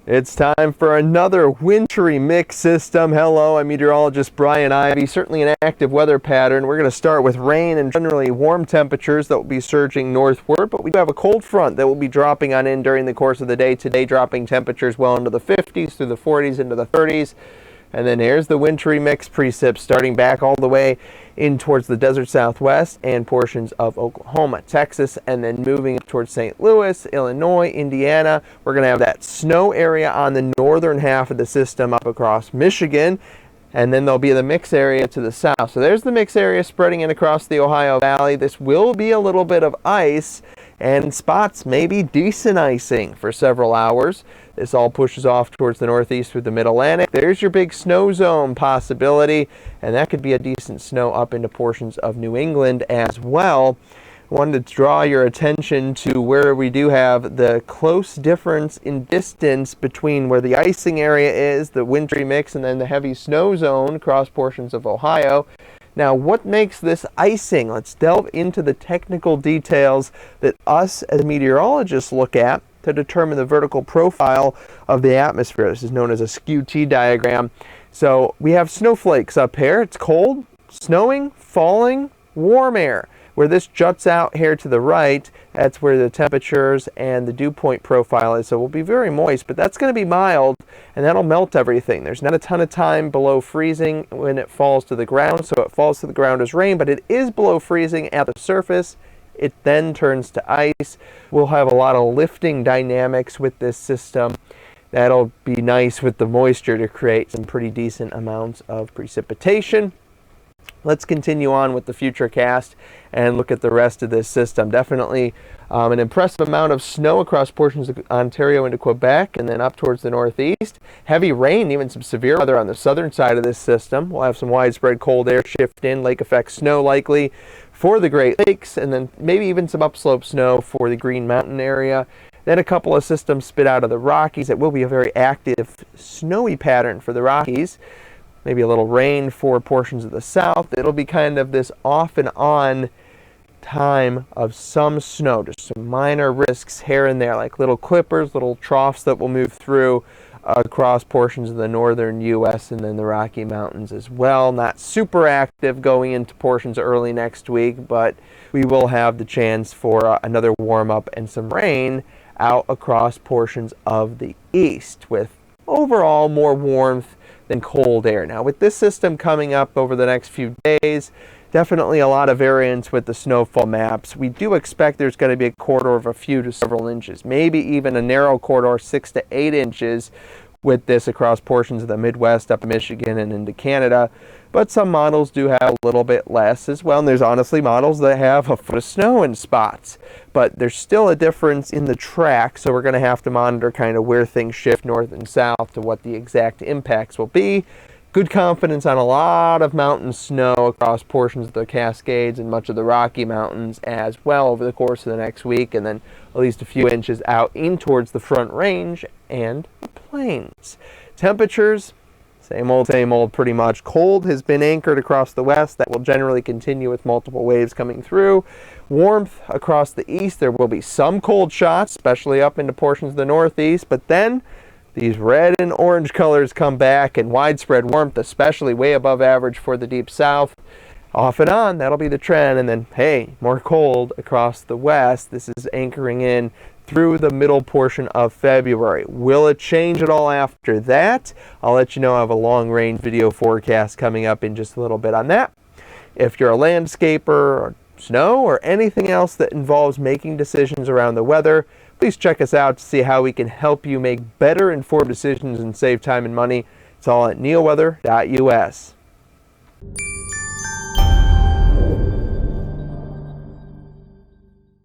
It's time for another wintry mix system. Hello, I'm meteorologist Brian Ivy. Certainly an active weather pattern. We're going to start with rain and generally warm temperatures that will be surging northward, but we do have a cold front that will be dropping on in during the course of the day. Today, dropping temperatures well into the 50s through the 40s into the 30s. And then here's the wintry mix precip starting back all the way in towards the desert southwest and portions of Oklahoma, Texas, and then moving towards St. Louis, Illinois, Indiana. We're going to have that snow area on the northern half of the system up across Michigan. And then there'll be the mix area to the south. So there's the mix area spreading in across the Ohio Valley. This will be a little bit of ice and spots maybe decent icing for several hours. This all pushes off towards the northeast through the mid-Atlantic. There's your big snow zone possibility, and that could be a decent snow up into portions of New England as well. I wanted to draw your attention to where we do have the close difference in distance between where the icing area is, the wintry mix, and then the heavy snow zone across portions of Ohio. Now, what makes this icing? Let's delve into the technical details that us as meteorologists look at to determine the vertical profile of the atmosphere. This is known as a skew-T diagram. So we have snowflakes up here. It's cold, snowing, falling, warm air. Where this juts out here to the right, that's where the temperatures and the dew point profile is. So it will be very moist, but that's going to be mild, and that'll melt everything. There's not a ton of time below freezing when it falls to the ground, so it falls to the ground as rain, but it is below freezing at the surface. It then turns to ice. We'll have a lot of lifting dynamics with this system. That'll be nice with the moisture to create some pretty decent amounts of precipitation. Let's continue on with the Futurecast and look at the rest of this system. Definitely an impressive amount of snow across portions of Ontario into Quebec and then up towards the northeast. Heavy rain, even some severe weather on the southern side of this system. We'll have some widespread cold air shift in, lake effect snow likely for the Great Lakes, and then maybe even some upslope snow for the Green Mountain area. Then a couple of systems spit out of the Rockies. It will be a very active snowy pattern for the Rockies. Maybe a little rain for portions of the south. It'll be kind of this off and on time of some snow, just some minor risks here and there, like little clippers, little troughs that will move through across portions of the northern U.S. and then the Rocky Mountains as well. Not super active going into portions early next week, but we will have the chance for another warm up and some rain out across portions of the east with overall more warmth than cold air. Now, with this system coming up over the next few days, definitely a lot of variance with the snowfall maps. We do expect there's going to be a corridor of a few to several inches, maybe even a narrow corridor 6 to 8 inches with this across portions of the Midwest up in Michigan and into Canada. But some models do have a little bit less as well, and there's honestly models that have a foot of snow in spots. But there's still a difference in the track, so we're going to have to monitor kind of where things shift north and south to what the exact impacts will be. Good confidence on a lot of mountain snow across portions of the Cascades and much of the Rocky Mountains as well over the course of the next week, and then at least a few inches out in towards the Front Range and the plains. Temperatures, same old pretty much. Cold has been anchored across the west. That will generally continue with multiple waves coming through. Warmth across the east. There will be some cold shots, especially up into portions of the northeast, but then these red and orange colors come back, and widespread warmth, especially way above average for the deep south. Off and on, that'll be the trend. And then, hey, more cold across the west. This is anchoring in through the middle portion of February. Will it change at all after that? I'll let you know. I have a long-range video forecast coming up in just a little bit on that. If you're a landscaper or snow or anything else that involves making decisions around the weather, please check us out to see how we can help you make better informed decisions and save time and money. It's all at neoweather.us.